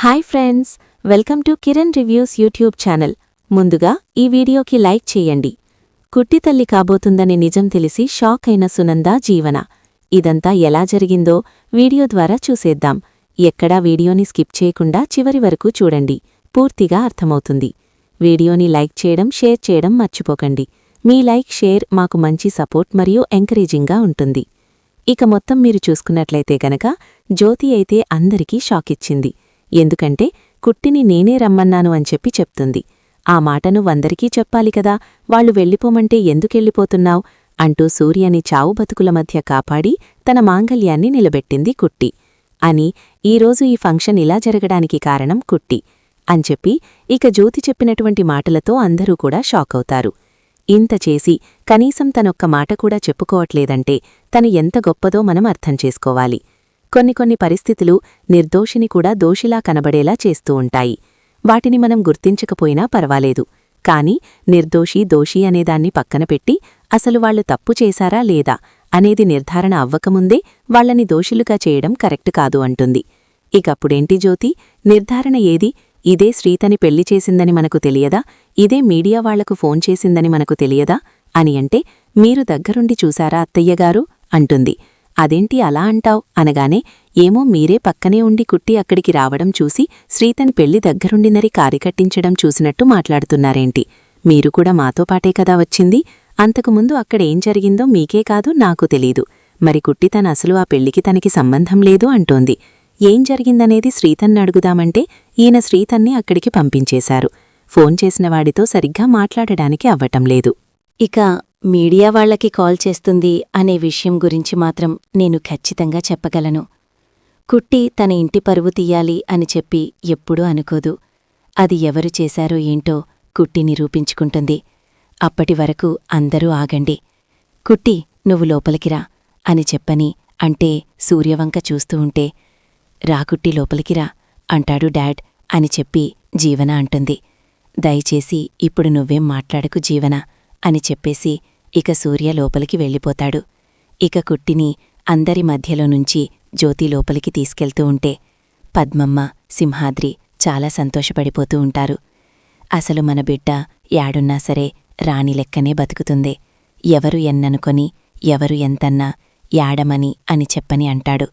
Hi friends, welcome to Kiran reviews YouTube channel. ముందుగా ఈ వీడియోకి లైక్ చేయండి. కుట్టి తల్లి కాబోతుందనే నిజం తెలిసి షాక్ అయిన సునంద జీవన. ఇదంతా ఎలా జరిగిందో వీడియో ద్వారా చూసేద్దాం. ఎక్కడా వీడియోని స్కిప్ చేయకుండా చివరి వరకు చూడండి, పూర్తిగా అర్థమవుతుంది. వీడియోని లైక్ చేయడం, షేర్ చేయడం మర్చిపోకండి. మీ లైక్, షేర్ మాకు మంచి సపోర్ట్ మరియు ఎంకరేజింగ్గా ఉంటుంది. ఇక మొత్తం మీరు చూసుకున్నట్లయితే గనక జ్యోతి అయితే అందరికీ షాకిచ్చింది. ఎందుకంటే కుట్టిని నేనే రమ్మన్నాను అని చెప్పి చెప్తుంది. ఆ మాటను వందరికీ చెప్పాలి కదా, వాళ్లు వెళ్ళిపోమంటే ఎందుకెళ్ళిపోతున్నావ్ అంటూ సూర్యని చావు బతుకుల మధ్య కాపాడి తన మాంగల్యాన్ని నిలబెట్టింది కుట్టి అని, ఈరోజు ఈ ఫంక్షన్ ఇలా జరగడానికి కారణం కుట్టి అని చెప్పి ఇక జ్యోతి చెప్పినటువంటి మాటలతో అందరూ కూడా షాకవుతారు. ఇంత చేసి కనీసం తనొక్క మాట కూడా చెప్పుకోవట్లేదంటే తను ఎంత గొప్పదో మనం అర్థం చేసుకోవాలి. కొన్ని పరిస్థితులు నిర్దోషిని కూడా దోషిలా కనబడేలా చేస్తూ ఉంటాయి. వాటిని మనం గుర్తించకపోయినా పర్వాలేదు, కాని నిర్దోషి, దోషి అనేదాన్ని పక్కన పెట్టి అసలు వాళ్లు తప్పు చేశారా లేదా అనేది నిర్ధారణ అవ్వకముందే వాళ్లని దోషులుగా చేయడం కరెక్ట్ కాదు అంటుంది. ఇకప్పుడేంటి జ్యోతి, నిర్ధారణ ఏది? ఇదే శ్రీతని పెళ్లి చేసిందని మనకు తెలియదా? ఇదే మీడియా వాళ్లకు ఫోన్ చేసిందని మనకు తెలియదా అని అంటే, మీరు దగ్గరుండి చూశారా అత్తయ్యగారు అంటుంది. అదేంటి అలా అంటావ్ అనగానే, ఏమో మీరే పక్కనే ఉండి కుట్టి అక్కడికి రావడం చూసి శ్రీతన్ పెళ్లి దగ్గరుండినరి కారికట్టించడం చూసినట్టు మాట్లాడుతున్నారేంటి? మీరు కూడా మాతో పాటే కదా వచ్చింది. అంతకుముందు అక్కడేం జరిగిందో మీకే కాదు, నాకు తెలీదు. మరి కుట్టి తన అసలు ఆ పెళ్లికి తనకి సంబంధం లేదు అంటోంది. ఏం జరిగిందనేది శ్రీతన్ని అడుగుదామంటే ఈయన శ్రీతన్ని అక్కడికి పంపించేశారు. ఫోన్ చేసిన వాడితో సరిగ్గా మాట్లాడడానికి అవ్వటం లేదు. ఇక మీడియా వాళ్లకి కాల్ చేస్తుంది అనే విషయం గురించి మాత్రం నేను ఖచ్చితంగా చెప్పగలను. కుట్టి తన ఇంటి పరువు తీయాలి అని చెప్పి ఎప్పుడూ అనుకోదు. అది ఎవరు చేశారో ఏంటో కుట్టి నిరూపించుకుంటుంది. అప్పటివరకు అందరూ ఆగండి. కుట్టి, నువ్వు లోపలికిరా అని చెప్పని అంటే సూర్యవంక చూస్తూ ఉంటే, రాకుట్టి లోపలికిరా అంటాడు డాడ్ అని చెప్పి జీవన అంటుంది. దయచేసి ఇప్పుడు నువ్వేం మాట్లాడకు జీవన అని చెప్పేసి ఇక సూర్య లోపలికి వెళ్ళిపోతాడు. ఇక కుట్టిని అందరి మధ్యలో నుంచి జ్యోతి లోపలికి తీసుకెళ్తూ ఉంటే పద్మమ్మ, సింహాద్రి చాలా సంతోషపడిపోతూ ఉంటారు. అసలు మన బిడ్డ యాడున్నా సరే రాణి లెక్కనే బతుకుతుంది. ఎవరు ఎన్ననుకొని, ఎవరు ఎంతన్నా యాడమని అని చెప్పని అంటాడు.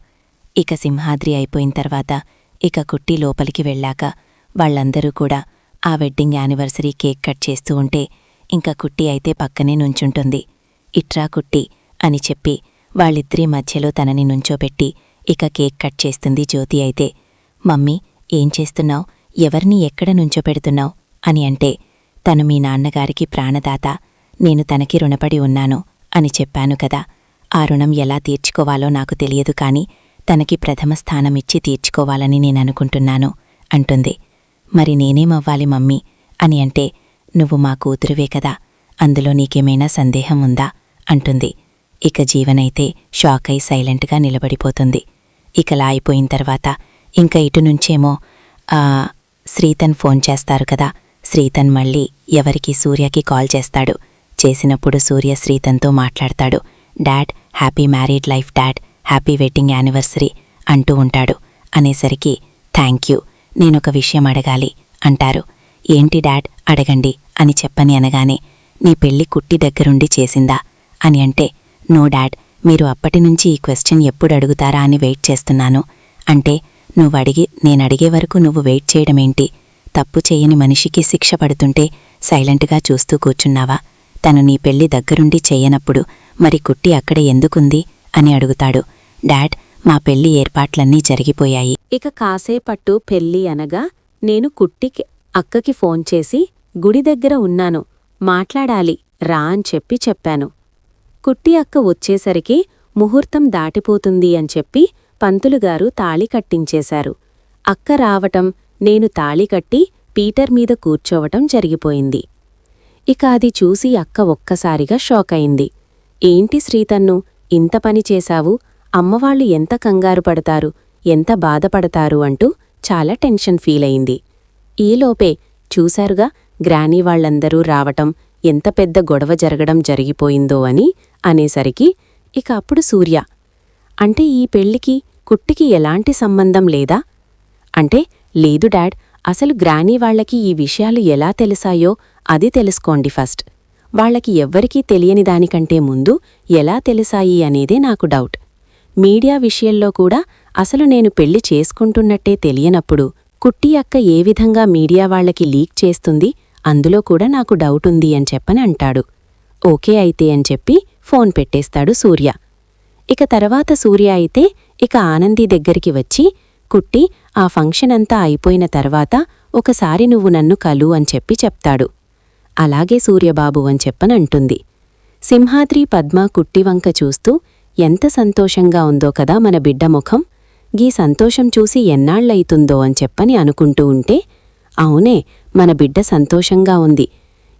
ఇక సింహాద్రి అయిపోయిన తర్వాత ఇక కుట్టి లోపలికి వెళ్ళాక వాళ్లందరూ కూడా ఆ వెడ్డింగ్ యానివర్సరీ కేక్ కట్ చేస్తూ ఉంటే ఇంకా కుట్టి అయితే పక్కనే నుంచుంటుంది. ఇట్రా కుట్టి అని చెప్పి వాళ్ళిద్దరి మధ్యలో తనని నుంచోబెట్టి ఇక కేక్ కట్ చేస్తుంది జ్యోతి అయితే. మమ్మీ, ఏం చేస్తున్నావ్? ఎవరిని ఎక్కడ నుంచోపెడుతున్నావ్ అని అంటే, తను మీ నాన్నగారికి ప్రాణదాత, నేను తనకి రుణపడి ఉన్నాను అని చెప్పాను కదా. ఆ రుణం ఎలా తీర్చుకోవాలో నాకు తెలియదు, కాని తనకి ప్రథమ స్థానమిచ్చి తీర్చుకోవాలని నేననుకుంటున్నాను అంటుంది. మరి నేనేమవ్వాలి మమ్మీ అని అంటే, నువ్వు మా కూతురువే కదా, అందులో నీకేమైనా సందేహం ఉందా అంటుంది. ఇక జీవనైతే షాకై సైలెంట్గా నిలబడిపోతుంది. ఇకలా అయిపోయిన తర్వాత ఇంకా ఇటునుంచేమో శ్రీతన్ ఫోన్ చేస్తారు కదా. శ్రీతన్ మళ్ళీ ఎవరికి సూర్యకి కాల్ చేస్తాడు. చేసినప్పుడు సూర్య శ్రీతన్తో మాట్లాడతాడు. Dad, happy married life dad, happy wedding anniversary అంటూ ఉంటాడు. అనేసరికి థ్యాంక్యూ, నేనొక విషయం అడగాలి అంటారు. ఏంటి డాడ్, అడగండి అని చెప్పని అనగానే, నీ పెళ్లి కుట్టి దగ్గరుండి చేసిందా అని అంటే, నో డాడ్, మీరు అప్పటినుంచి ఈ క్వశ్చన్ ఎప్పుడు అడుగుతారా అని వెయిట్ చేస్తున్నాను. అంటే నేనడిగే వరకు నువ్వు వెయిట్ చేయడమేంటి? తప్పు చెయ్యని మనిషికి శిక్ష పడుతుంటే సైలెంట్గా చూస్తూ కూర్చున్నావా? తను నీ పెళ్లి దగ్గరుండి చెయ్యనప్పుడు మరి కుట్టి అక్కడే ఎందుకుంది అని అడుగుతాడు. డాడ్, మా పెళ్లి ఏర్పాట్లన్నీ జరిగిపోయాయి. ఇక కాసేపట్టు పెళ్లి అనగా నేను కుట్టికి అక్కకి ఫోన్ చేసి గుడి దగ్గర ఉన్నాను, మాట్లాడాలి రా అని చెప్పాను. కుట్టి అక్క వచ్చేసరికి ముహూర్తం దాటిపోతుంది అని చెప్పి పంతులుగారు తాళి కట్టించేశారు. అక్క రావటం, నేను తాళి కట్టి పీటర్ మీద కూర్చోవటం జరిగిపోయింది. ఇక అది చూసి అక్క ఒక్కసారిగా షాకయింది. ఏంటి శ్రీతన్ను, ఇంత పని చేశావు? అమ్మవాళ్లు ఎంత కంగారు పడతారు, ఎంత బాధపడతారు అంటూ చాలా టెన్షన్ ఫీలయింది. ఈలోపే చూశారుగా గ్రానీ వాళ్లందరూ రావటం, ఎంత పెద్ద గొడవ జరగడం జరిగిపోయిందో అని అనేసరికి ఇక అప్పుడు సూర్య, అంటే ఈ పెళ్లికి కుట్టికి ఎలాంటి సంబంధం లేదా? అంటే లేదు డాడ్, అసలు గ్రానీ వాళ్లకి ఈ విషయాలు ఎలా తెలిసాయో అది తెలుసుకోండి ఫస్ట్. వాళ్లకి ఎవ్వరికీ తెలియని దానికంటే ముందు ఎలా తెలిసాయి అనేదే నాకు డౌట్. మీడియా విషయంలో కూడా అసలు నేను పెళ్లి చేసుకుంటున్నట్టే తెలియనప్పుడు కుట్టి అక్క ఏ విధంగా మీడియా వాళ్లకి లీక్ చేస్తుంది, అందులో కూడా నాకు డౌటుంది అని చెప్పని అంటాడు. ఓకే అయితే అని చెప్పి ఫోన్ పెట్టేస్తాడు సూర్య. ఇక తర్వాత సూర్య అయితే ఇక ఆనంది దగ్గరికి వచ్చి, కుట్టి, ఆ ఫంక్షనంతా అయిపోయిన తర్వాత ఒకసారి నువ్వు నన్ను కలు అని చెప్పి చెప్తాడు. అలాగే సూర్యబాబు అని చెప్పనంటుంది. సింహాద్రి పద్మ కుట్టివంక చూస్తూ ఎంత సంతోషంగా ఉందో కదా మన బిడ్డ ముఖం, గీ సంతోషం చూసి ఎన్నాళ్లయితుందో అని చెప్పని అనుకుంటూ ఉంటే, అవునే, మన బిడ్డ సంతోషంగా ఉంది.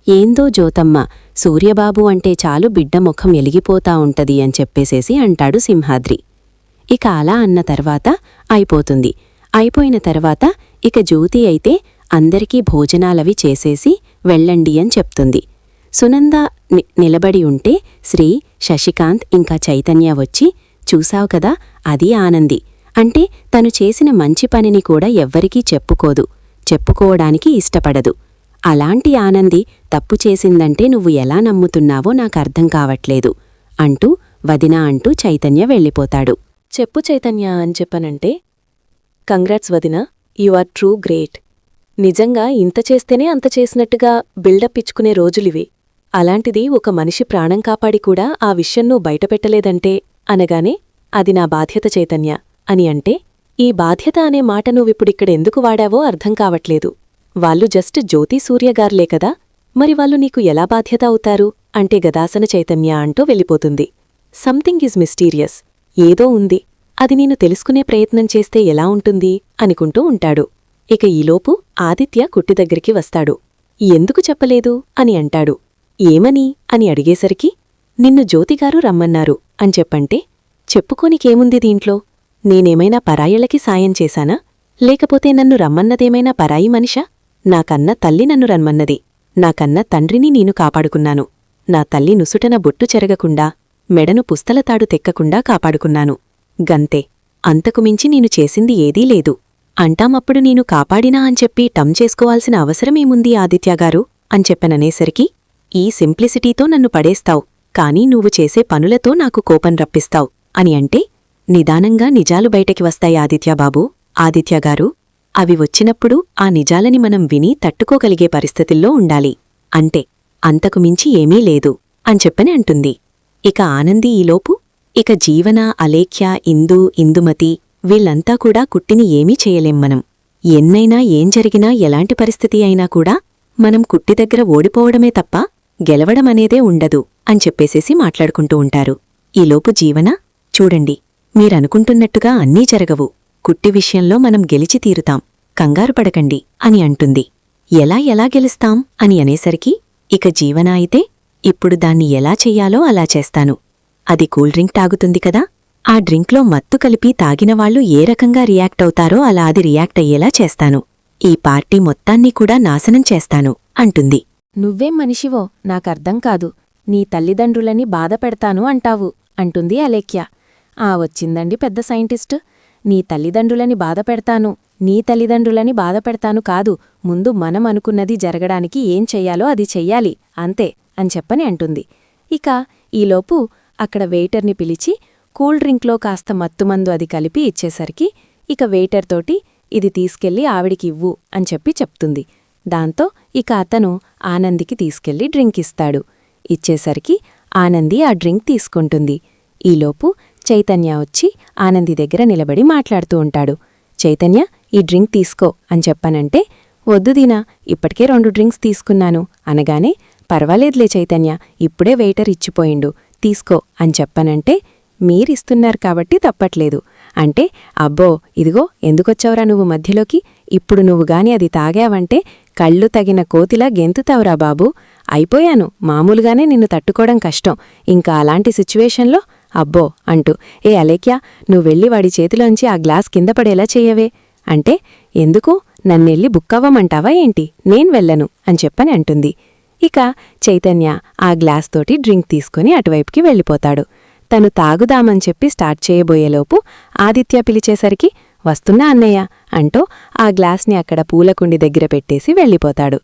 ఏందో జ్యోతమ్మ, సూర్యబాబు అంటే చాలు బిడ్డ ముఖం ఎలిగిపోతా ఉంటది అని చెప్పేసేసి అంటాడు సింహాద్రి. ఇక అలా అన్న తర్వాత అయిపోతుంది. అయిపోయిన తర్వాత ఇక జ్యోతి అయితే అందరికీ భోజనాలవి చేసేసి వెళ్ళండి అని చెప్తుంది. సునంద నిలబడి ఉంటే శ్రీ, శశికాంత్ ఇంకా చైతన్య వచ్చి, చూసావు కదా, అది ఆనంది అంటే తను చేసిన మంచి పనిని కూడా ఎవ్వరికీ చెప్పుకోదు, చెప్పుకోవడానికి ఇష్టపడదు. అలాంటి ఆనంది తప్పు చేసిందంటే నువ్వు ఎలా నమ్ముతున్నావో నాకర్థం కావట్లేదు అంటూ వదినా అంటూ చైతన్య వెళ్ళిపోతాడు. చెప్పు చైతన్య అని చెప్పనంటే, కంగ్రాట్స్ వదినా, యు ఆర్ ట్రూ గ్రేట్. నిజంగా ఇంత చేస్తేనే అంత చేసినట్టుగా బిల్డప్ ఇచ్చుకునే రోజులివి. అలాంటిది ఒక మనిషి ప్రాణం కాపాడి కూడా ఆ విషయం నువ్వు బయటపెట్టలేదంటే అనగానే, అది నా బాధ్యత చైతన్య అని అంటే, ఈ బాధ్యత అనే మాట నువ్విప్పుడిక్కడ ఎందుకు వాడావో అర్థం కావట్లేదు. వాళ్ళు జస్ట్ జ్యోతి సూర్యగార్లే కదా, మరి వాళ్ళు నీకు ఎలా బాధ్యత అవుతారు అంటే గదాసన చైతన్య అంటూ వెళ్ళిపోతుంది. సంథింగ్ ఈజ్ మిస్టీరియస్, ఏదో ఉంది, అది నేను తెలుసుకునే ప్రయత్నం చేస్తే ఎలా ఉంటుంది అనుకుంటూ ఉంటాడు. ఇక ఈలోపు ఆదిత్య కుట్టి దగ్గరికి వస్తాడు. ఎందుకు చెప్పలేదు అని అంటాడు. ఏమని అని అడిగేసరికి, నిన్ను జ్యోతిగారు రమ్మన్నారు అని చెప్పంటే, చెప్పుకోనికేముంది దీంట్లో, నేనేమైనా పరాయిళ్లకి సాయం చేశానా, లేకపోతే నన్ను రమ్మన్నదేమైనా పరాయి మనిషా? నాకన్న తల్లి నన్ను రమ్మన్నది, నాకన్న తండ్రిని నేను కాపాడుకున్నాను, నా తల్లి నుసుటన బొట్టు చెరగకుండా మెడను పుస్తలతాడు తెక్కకుండా కాపాడుకున్నాను, గంతే, అంతకుమించి నేను చేసింది ఏదీ లేదు అంటామప్పుడు నేను కాపాడినా అని చెప్పి టమ్ చేసుకోవాల్సిన అవసరమేముంది ఆదిత్యగారు అని చెప్పననేసరికి, ఈ సింప్లిసిటీతో నన్ను పడేస్తావు, కానీ నువ్వు చేసే పనులతో నాకు కోపం రప్పిస్తావు అని అంటే, నిదానంగా నిజాలు బయటకి వస్తాయి ఆదిత్యబాబూ, ఆదిత్యగారు, అవి వచ్చినప్పుడు ఆ నిజాలని మనం విని తట్టుకోగలిగే పరిస్థితుల్లో ఉండాలి, అంటే అంతకుమించి ఏమీ లేదు అని చెప్పని అంటుంది. ఇక ఆనంది ఈలోపు ఇక జీవన, అలేఖ్య, ఇందు, ఇందుమతి వీళ్లంతా కూడా కుట్టిని ఏమీ చేయలేం మనం. ఎన్నైనా ఏం జరిగినా ఎలాంటి పరిస్థితి అయినా కూడా మనం కుట్టి దగ్గర ఓడిపోవడమే తప్ప గెలవడమనేదే ఉండదు అని చెప్పేసేసి మాట్లాడుకుంటూ ఉంటారు. ఈలోపు జీవన, చూడండి, మీరనుకుంటున్నట్టుగా అన్నీ జరగవు, కుట్టి విషయంలో మనం గెలిచి తీరుతాం, కంగారుపడకండి అని అంటుంది. ఎలా గెలుస్తాం అని అనేసరికి ఇక జీవన అయితే, ఇప్పుడు దాన్ని ఎలా చెయ్యాలో అలా చేస్తాను. అది కూల్ డ్రింక్ తాగుతుంది కదా, ఆ డ్రింక్లో మత్తు కలిపి తాగినవాళ్లు ఏ రకంగా రియాక్ట్ అవుతారో అలా అది రియాక్ట్ అయ్యేలా చేస్తాను. ఈ పార్టీ మొత్తాన్ని కూడా నాశనం చేస్తాను అంటుంది. నువ్వేం మనిషివో నాకర్థం కాదు, నీ తల్లిదండ్రులని బాధపెడతాను అంటావు అంటుంది అలేఖ్య. వచ్చిందండి పెద్ద సైంటిస్టు. నీ తల్లిదండ్రులని బాధపెడతాను, నీ తల్లిదండ్రులని బాధపెడతాను కాదు, ముందు మనం అనుకున్నది జరగడానికి ఏం చెయ్యాలో అది చెయ్యాలి, అంతే అని చెప్పని అంటుంది. ఇక ఈలోపు అక్కడ వెయిటర్ని పిలిచి కూల్ డ్రింక్లో కాస్త మత్తుమందు అది కలిపి ఇచ్చేసరికి ఇక వెయిటర్ తోటి ఇది తీసుకెళ్లి ఆవిడికి ఇవ్వు అని చెప్పి చెప్తుంది. దాంతో ఇక అతను ఆనందికి తీసుకెళ్లి డ్రింక్ ఇస్తాడు. ఇచ్చేసరికి ఆనంది ఆ డ్రింక్ తీసుకుంటుంది. ఈలోపు చైతన్య వచ్చి ఆనంది దగ్గర నిలబడి మాట్లాడుతూ ఉంటాడు. చైతన్య, ఈ డ్రింక్ తీసుకో అని చెప్పనంటే, వద్దు దీనా, ఇప్పటికే 2 డ్రింక్స్ తీసుకున్నాను అనగానే, పర్వాలేదులే చైతన్య, ఇప్పుడే వెయిటర్ ఇచ్చిపోయిండు, తీసుకో అని చెప్పనంటే, మీరిస్తున్నారు కాబట్టి తప్పట్లేదు అంటే, అబ్బో ఇదిగో ఎందుకొచ్చావురా నువ్వు మధ్యలోకి, ఇప్పుడు నువ్వు గాని అది తాగావంటే కళ్ళు తగిన కోతిలా గెంతుతావురా బాబూ, అయిపోయాను, మామూలుగానే నిన్ను తట్టుకోవడం కష్టం, ఇంకా అలాంటి సిచ్యువేషన్లో అబ్బో అంటూ, ఏ అలేఖ్య, నువ్వెళ్ళి వాడి చేతిలోంచి ఆ గ్లాస్ కింద పడేలా చెయ్యవే అంటే, ఎందుకు, నన్నెళ్ళి బుక్కవ్వమంటావా ఏంటి, నేను వెళ్ళను అని చెప్పని అంటుంది. ఇక చైతన్య ఆ గ్లాస్ తోటి డ్రింక్ తీసుకుని అటువైపుకి వెళ్ళిపోతాడు. తను తాగుదామని చెప్పి స్టార్ట్ చేయబోయేలోపు ఆదిత్య పిలిచేసరికి, వస్తున్నా అన్నయ్య అంటూ ఆ గ్లాస్ని అక్కడ పూలకుండి దగ్గర పెట్టేసి వెళ్ళిపోతాడు.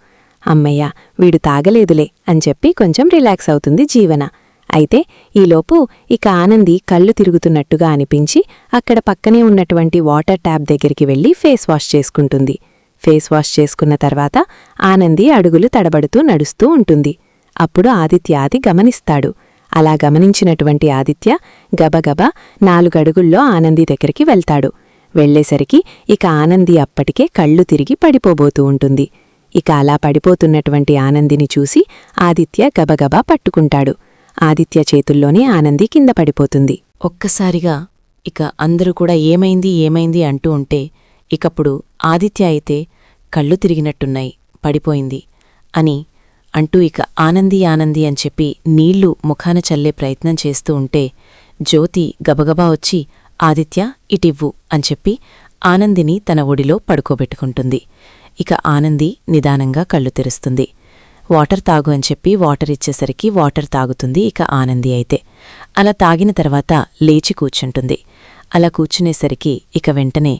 అమ్మయ్య, వీడు తాగలేదులే అని చెప్పి కొంచెం రిలాక్స్ అవుతుంది జీవన. అయితే ఈలోపు ఇక ఆనంది కళ్ళు తిరుగుతున్నట్టుగా అనిపించి అక్కడ పక్కనే ఉన్నటువంటి వాటర్ ట్యాప్ దగ్గరికి వెళ్లి ఫేస్ వాష్ చేసుకుంటుంది. ఫేస్ వాష్ చేసుకున్న తర్వాత ఆనంది అడుగులు తడబడుతూ నడుస్తూ ఉంటుంది. అప్పుడు ఆదిత్య అది గమనిస్తాడు. అలా గమనించినటువంటి ఆదిత్య గబగబా 4 అడుగుల్లో ఆనంది దగ్గరికి వెళ్తాడు. వెళ్లేసరికి ఇక ఆనంది అప్పటికే కళ్ళు తిరిగి పడిపోబోతూ ఉంటుంది. ఇక అలా పడిపోతున్నటువంటి ఆనందిని చూసి ఆదిత్య గబగబా పట్టుకుంటాడు. ఆదిత్య చేతుల్లోనే ఆనంది కింద పడిపోతుంది. ఒక్కసారిగా ఇక అందరూ కూడా ఏమైంది ఏమైంది అంటూ ఉంటే ఇకప్పుడు ఆదిత్య అయితే కళ్ళు తిరిగినట్టున్నాయి, పడిపోయింది అని అంటూ ఇక ఆనంది ఆనంది అని చెప్పి నీళ్లు ముఖాన చల్లే ప్రయత్నం చేస్తూ ఉంటే జ్యోతి గబగబా వచ్చి ఆదిత్య ఇటివ్వు అని చెప్పి ఆనందిని తన ఒడిలో పడుకోబెట్టుకుంటుంది. ఇక ఆనంది నిదానంగా కళ్ళు తెరుస్తుంది. వాటర్ తాగు అని చెప్పి వాటర్ ఇచ్చేసరికి వాటర్ తాగుతుంది ఇక ఆనంది అయితే. అలా తాగిన తర్వాత లేచి కూర్చుంటుంది. అలా కూర్చునేసరికి ఇక వెంటనే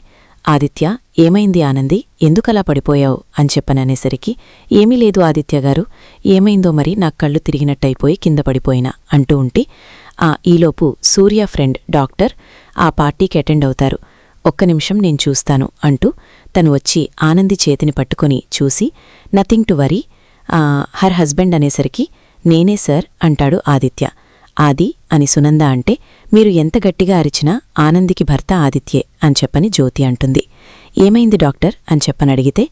ఆదిత్య, ఏమైంది ఆనంది, ఎందుకలా పడిపోయావు అని చెప్పననేసరికి ఏమీ లేదు ఆదిత్యగారు, ఏమైందో మరి నాకు కళ్ళు తిరిగినట్టయిపోయి కింద పడిపోయినా అంటూ ఉంటే ఈలోపు సూర్య ఫ్రెండ్ డాక్టర్ ఆ పార్టీకి అటెండ్ అవుతారు. ఒక్క నిమిషం నేను చూస్తాను అంటూ తను వచ్చి ఆనంది చేతిని పట్టుకొని చూసి nothing to worry, her husband అనేసరికి నేనే సార్ అంటాడు ఆదిత్య. ఆది అని సునంద అంటే మీరు ఎంత గట్టిగా అరిచినా ఆనందికి భర్త ఆదిత్యే అని చెప్పని జ్యోతి అంటుంది. ఏమైంది డాక్టర్ అని చెప్పనడిగితే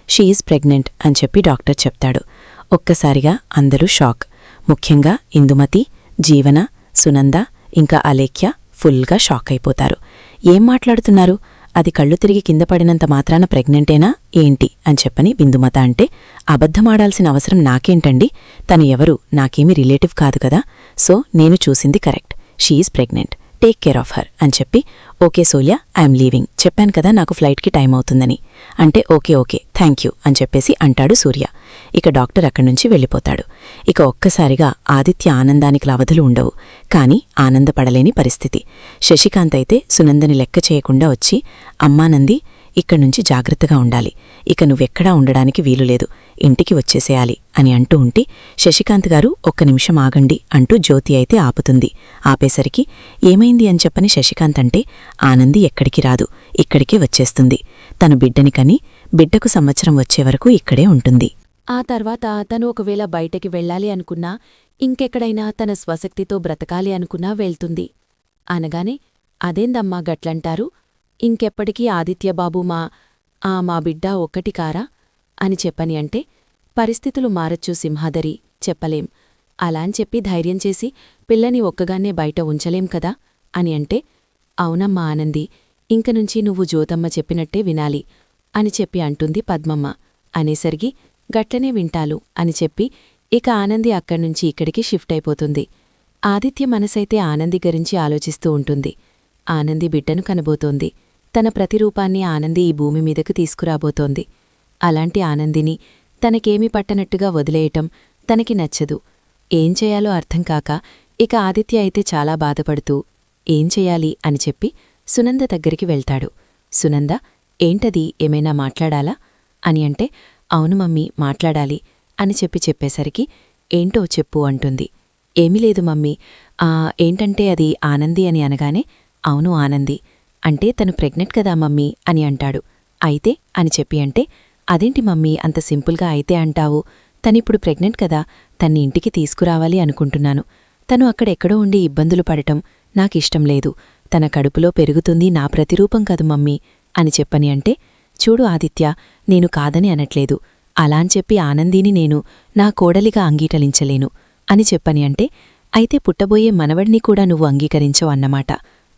షీఈజ్ ప్రెగ్నెంట్ అని చెప్పి డాక్టర్ చెప్తాడు. ఒక్కసారిగా అందరూ షాక్. ముఖ్యంగా ఇందుమతి, జీవన, సునంద ఇంకా అలేఖ్య ఫుల్గా షాక్ అయిపోతారు. ఏం మాట్లాడుతున్నారు, అది కళ్ళు తిరిగి కింద పడినంత మాత్రాన ప్రెగ్నెంటేనా ఏంటి అని చెప్పని బిందుమత అంటే అబద్ధమాడాల్సిన అవసరం నాకేంటండి, తను ఎవరు, నాకేమీ రిలేటివ్ కాదు కదా, సో నేను చూసింది correct, she is pregnant, take care of her అని చెప్పి ఓకే సోల్య, ఐఎమ్ లీవింగ్, చెప్పాను కదా నాకు ఫ్లైట్కి టైం అవుతుందని అంటే ఓకే ఓకే థ్యాంక్ యూ అని చెప్పేసి అంటాడు సూర్య. ఇక డాక్టర్ అక్కడ్నుంచి వెళ్ళిపోతాడు. ఇక ఒక్కసారిగా ఆదిత్య ఆనందానికి అవధులు ఉండవు. కాని ఆనందపడలేని పరిస్థితి. శశికాంత్ అయితే సునందని లెక్క చేయకుండా వచ్చి అమ్మానంది, ఇక్కడ్నుంచి జాగ్రత్తగా ఉండాలి, ఇక నువ్వెక్కడా ఉండడానికి వీలులేదు, ఇంటికి వచ్చేసేయాలి అని అంటూ ఉంటే శశికాంత్ గారు ఒక్క నిమిషం ఆగండి అంటూ జ్యోతి అయితే ఆపుతుంది. ఆపేసరికి ఏమైంది అని చెప్పని శశికాంత్ అంటే ఆనంది ఎక్కడికి రాదు, ఇక్కడికే వచ్చేస్తుంది. తను బిడ్డని కని బిడ్డకు సంవత్సరం వచ్చేవరకు ఇక్కడే ఉంటుంది. ఆ తర్వాత తను ఒకవేళ బయటకి వెళ్ళాలి అనుకున్నా, ఇంకెక్కడైనా తన స్వశక్తితో బ్రతకాలి అనుకున్నా వెళ్తుంది. అనగానే అదేందమ్మా గట్లంటారు, ఇంకెప్పటికీ ఆదిత్యబాబు మా బిడ్డ ఒక్కటి కారా అని చెప్పని అంటే పరిస్థితులు మారచ్చు సింహాదరి, చెప్పలేం, అలాని చెప్పి ధైర్యం చేసి పిల్లని ఒక్కగానే బయట ఉంచలేం కదా అని అంటే అవునమ్మా ఆనంది, ఇంకనుంచి నువ్వు జ్యోతమ్మ చెప్పినట్టే వినాలి అని చెప్పి అంటుంది పద్మమ్మ. అనేసరికి గట్లనే వింటాలు అని చెప్పి ఇక ఆనంది అక్కడ్నుంచి ఇక్కడికి షిఫ్ట్ అయిపోతుంది. ఆదిత్య మనసైతే ఆనంది గురించి ఆలోచిస్తూ ఉంటుంది. ఆనంది బిడ్డను కనబోతోంది. తన ప్రతిరూపాన్ని ఆనంది ఈ భూమి మీదకు తీసుకురాబోతోంది. అలాంటి ఆనందిని తనకేమీ పట్టనట్టుగా వదిలేయటం తనకి నచ్చదు. ఏం చేయాలో అర్థం కాక ఇక ఆదిత్య అయితే చాలా బాధపడుతూ ఏం చెయ్యాలి అని చెప్పి సునంద దగ్గరికి వెళ్తాడు. సునంద, ఏంటది, ఏమైనా మాట్లాడాలా అని అంటే అవును మమ్మీ మాట్లాడాలి అని చెప్పేసరికి ఏంటో చెప్పు అంటుంది. ఏమీ లేదు మమ్మీ, ఏంటంటే అది ఆనంది అని అనగానే అవును ఆనంది అంటే తను ప్రెగ్నెంట్ కదా మమ్మీ అని అంటాడు. అయితే అని చెప్పి అంటే అదేంటి మమ్మీ అంత సింపుల్గా అయితే అంటావు, తనిప్పుడు ప్రెగ్నెంట్ కదా, తన్ని ఇంటికి తీసుకురావాలి అనుకుంటున్నాను, తను అక్కడెక్కడో ఉండి ఇబ్బందులు పడటం నాకిష్టం లేదు, తన కడుపులో పెరుగుతుంది నా ప్రతిరూపం కదు మమ్మీ అని చెప్పని అంటే చూడు ఆదిత్య, నేను కాదని అనట్లేదు, అలాని చెప్పి ఆనందిని నేను నా కోడలిగా అంగీకరించలేను అని చెప్పని అంటే అయితే పుట్టబోయే మనవడిని కూడా నువ్వు అంగీకరించవు అన్నమాట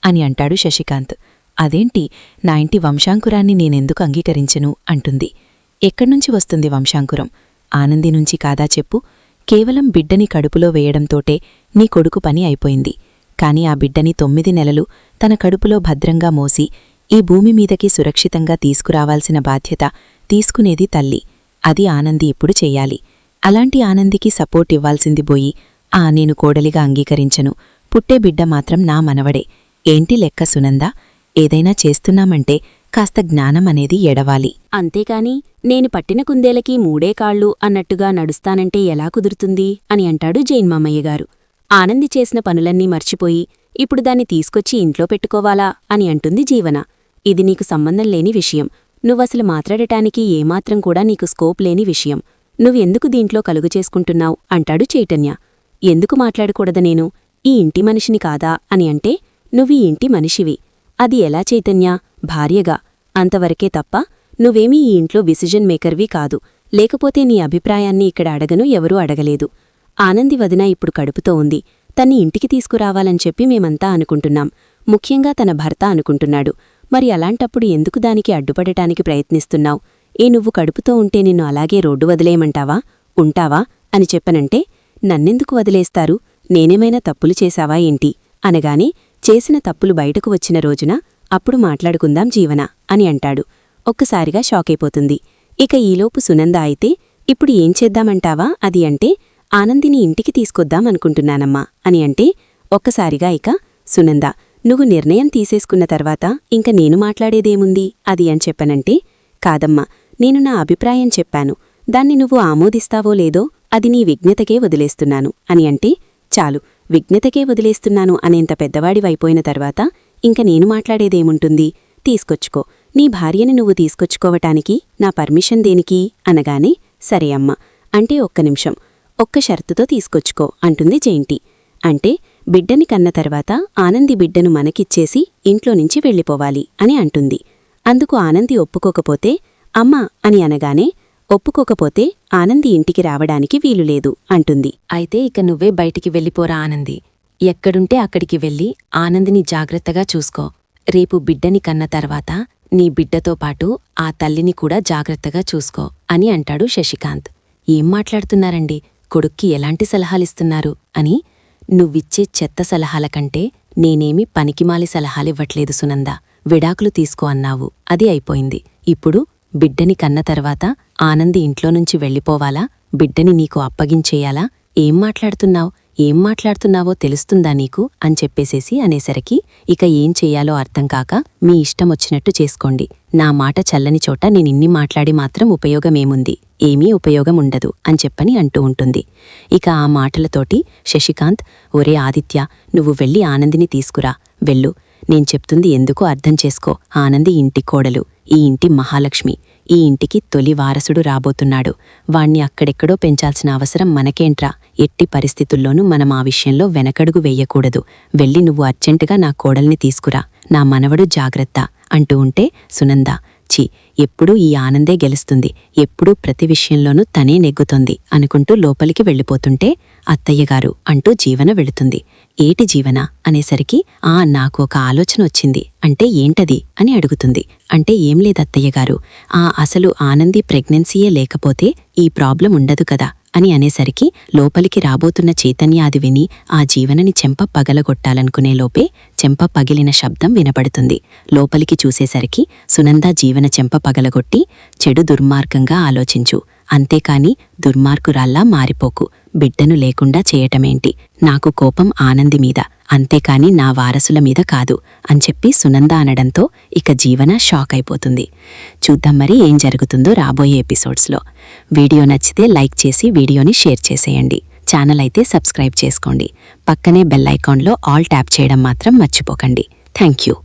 అని అంటాడు శశికాంత్. అదేంటి, నా ఇంటి వంశాంకురాన్ని నేనెందుకు అంగీకరించను అంటుంది. ఎక్కడ్నుంచి వస్తుంది వంశాంకురం, ఆనంది నుంచి కాదా చెప్పు, కేవలం బిడ్డని కడుపులో వేయడంతోటే నీ కొడుకు పని అయిపోయింది. కాని ఆ బిడ్డని 9 నెలలు తన కడుపులో భద్రంగా మోసి ఈ భూమి మీదకి సురక్షితంగా తీసుకురావాల్సిన బాధ్యత తీసుకునేది తల్లి. అది ఆనంది ఇప్పుడు చెయ్యాలి. అలాంటి ఆనందికి సపోర్ట్ ఇవ్వాల్సింది పోయి నేను కోడలిగా అంగీకరించను, పుట్టే బిడ్డ మాత్రం నా మనవడే, ఏంటి లెక్క సునందా, ఏదైనా చేస్తున్నామంటే కాస్త జ్ఞానం అనేది ఎడవాలి. అంతేకాని నేను పట్టిన కుందేలకి 3 కాళ్ళు అన్నట్టుగా నడుస్తానంటే ఎలా కుదురుతుంది అని అంటాడు జైన్ మామయ్యగారు. ఆనంది చేసిన పనులన్నీ మర్చిపోయి ఇప్పుడు దాన్ని తీసుకొచ్చి ఇంట్లో పెట్టుకోవాలా అని అంటుంది జీవన. ఇది నీకు సంబంధం లేని విషయం. నువ్వసలు మాట్లాడటానికి ఏమాత్రం కూడా నీకు స్కోప్ లేని విషయం. నువ్వెందుకు దీంట్లో కలుగు చేసుకుంటున్నావు అంటాడు చైతన్య. ఎందుకు మాట్లాడకూడద నేను? ఈ ఇంటి మనిషిని కాదా అని అంటే, నువ్వీ ఇంటి మనిషివి. అది ఎలా చైతన్య? భార్యగా. అంతవరకే తప్ప నువ్వేమీ ఈ ఇంట్లో డిసిజన్ మేకర్వి కాదు. లేకపోతే నీ అభిప్రాయాన్ని ఇక్కడ అడగను, ఎవరూ అడగలేదు. ఆనంది వదిన ఇప్పుడు కడుపుతో ఉంది. తన్ని ఇంటికి తీసుకురావాలని చెప్పి మేమంతా అనుకుంటున్నాం. ముఖ్యంగా తన భర్త అనుకుంటున్నాడు. మరి అలాంటప్పుడు ఎందుకు దానికి అడ్డుపడటానికి ప్రయత్నిస్తున్నావు? నువ్వు కడుపుతో ఉంటే నిన్ను అలాగే రోడ్డు వదిలేయమంటావా? ఉంటావా అని చెప్పనంటే, నన్నెందుకు వదిలేస్తారు? నేనేమైనా తప్పులు చేశావా ఏంటి అనగానే, చేసిన తప్పులు బయటకు వచ్చిన రోజున అప్పుడు మాట్లాడుకుందాం జీవన అని అంటాడు. ఒక్కసారిగా షాకైపోతుంది. ఇక ఈలోపు సునంద అయితే, ఇప్పుడు ఏం చేద్దామంటావా అది అంటే, ఆనందిని ఇంటికి తీసుకొద్దామనుకుంటున్నానమ్మా అని అంటే, ఒక్కసారిగా ఇక సునంద, నువ్వు నిర్ణయం తీసేసుకున్న తర్వాత ఇంక నేను మాట్లాడేదేముంది అది అని చెప్పనంటే, కాదమ్మా, నేను నా అభిప్రాయం చెప్పాను. దాన్ని నువ్వు ఆమోదిస్తావో లేదో అది నీ విజ్ఞతకే వదిలేస్తున్నాను అని అంటే, చాలు, విజ్ఞతకే వదిలేస్తున్నాను అనేంత పెద్దవాడివైపోయిన తర్వాత ఇంక నేను మాట్లాడేదేముంటుంది? తీసుకొచ్చుకో. నీ భార్యని నువ్వు తీసుకొచ్చుకోవటానికి నా పర్మిషన్ దేనికి అనగానే, సరే అమ్మా, అంటే ఒక్క నిమిషం, ఒక్క షరతుతో తీసుకొచ్చుకో అంటుంది జయంతి. అంటే బిడ్డని కన్న తర్వాత ఆనంది బిడ్డను మనకిచ్చేసి ఇంట్లోనుంచి వెళ్ళిపోవాలి అని అంటుంది. అందుకు ఆనంది ఒప్పుకోకపోతే, అమ్మా అని అనగానే, ఒప్పుకోకపోతే ఆనంది ఇంటికి రావడానికి వీలులేదు అంటుంది. అయితే ఇక నువ్వే బయటికి వెళ్ళిపోరా ఆనంది. ఎక్కడుంటే అక్కడికి వెళ్ళి ఆనందిని జాగ్రత్తగా చూసుకో. రేపు బిడ్డని కన్న తర్వాత నీ బిడ్డతో పాటు ఆ తల్లిని కూడా జాగ్రత్తగా చూసుకో అని అంటాడు శశికాంత్. ఏం మాట్లాడుతున్నారండి? కొడుక్కి ఎలాంటి సలహాలిస్తున్నారు అని. నువ్విచ్చే చెత్త సలహాల కంటే నేనేమి పనికిమాలి సలహాలివ్వట్లేదు సునంద. విడాకులు తీసుకో అన్నావు, అది అయిపోయింది. ఇప్పుడు బిడ్డని కన్న తర్వాత ఆనంది ఇంట్లోనుంచి వెళ్ళిపోవాలా? బిడ్డని నీకు అప్పగించేయాలా? ఏం మాట్లాడుతున్నావో తెలుస్తుందా నీకు అని చెప్పేసేసి అనేసరికి ఇక ఏం చెయ్యాలో అర్థం కాక, మీ ఇష్టమొచ్చినట్టు చేసుకోండి. నా మాట చల్లని చోట నేనిన్ని మాట్లాడి మాత్రం ఉపయోగమేముంది? ఏమీ ఉపయోగం ఉండదు అని చెప్పని అంటూ ఉంటుంది. ఇక ఆ మాటలతోటి శశికాంత్, ఒరే ఆదిత్య, నువ్వు వెళ్ళి ఆనందిని తీసుకురా, వెళ్ళు. నేను చెప్తుంది ఎందుకో అర్థం చేసుకో. ఆనంది ఇంటి కోడలు, ఈ ఇంటి మహాలక్ష్మి, ఈ ఇంటికి తొలి వారసుడు రాబోతున్నాడు. వాణ్ణి అక్కడెక్కడో పెంచాల్సిన అవసరం మనకేంట్రా? ఎట్టి పరిస్థితుల్లోనూ మనం ఆ విషయంలో వెనకడుగు వెయ్యకూడదు. వెళ్ళి నువ్వు అర్జెంటుగా నా కోడల్ని తీసుకురా, నా మనవడు జాగ్రత్త అంటూ ఉంటే, సునంద, ఛీ, ఎప్పుడూ ఈ ఆనందే గెలుస్తుంది, ఎప్పుడూ ప్రతి విషయంలోనూ తనే నెగ్గుతోంది అనుకుంటూ లోపలికి వెళ్ళిపోతుంటే, అత్తయ్యగారు అంటూ జీవన వెళుతుంది. ఏటి జీవన అనేసరికి, నాకు ఒక ఆలోచన వచ్చింది. అంటే ఏంటది అని అడుగుతుంది. అంటే ఏం లేదత్తయ్యగారు, అసలు ఆనంది ప్రెగ్నెన్సీయే లేకపోతే ఈ ప్రాబ్లం ఉండదు కదా అని అనేసరికి, లోపలికి రాబోతున్న చైతన్య అది విని ఆ జీవనని చెంప పగలగొట్టాలనుకునే లోపే చెంప పగిలిన శబ్దం వినపడుతుంది. లోపలికి చూసేసరికి సునంద జీవన చెంప పగలగొట్టి, చెడు దుర్మార్గంగా ఆలోచించు, అంతేకాని దుర్మార్గురాల్లా మారిపోకు. బిడ్డను లేకుండా చేయటమేంటి? నాకు కోపం ఆనంది మీద, అంతేకాని నా వారసుల మీద కాదు అని చెప్పి సునంద అనడంతో ఇక జీవన షాక్ అయిపోతుంది. చూద్దాం మరి ఏం జరుగుతుందో రాబోయే ఎపిసోడ్స్లో. వీడియో నచ్చితే లైక్ చేసి వీడియోని షేర్ చేసేయండి. ఛానల్ అయితే సబ్స్క్రైబ్ చేసుకోండి. పక్కనే బెల్ ఐకాన్లో ఆల్ ట్యాప్ చేయడం మాత్రం మర్చిపోకండి. Thank you.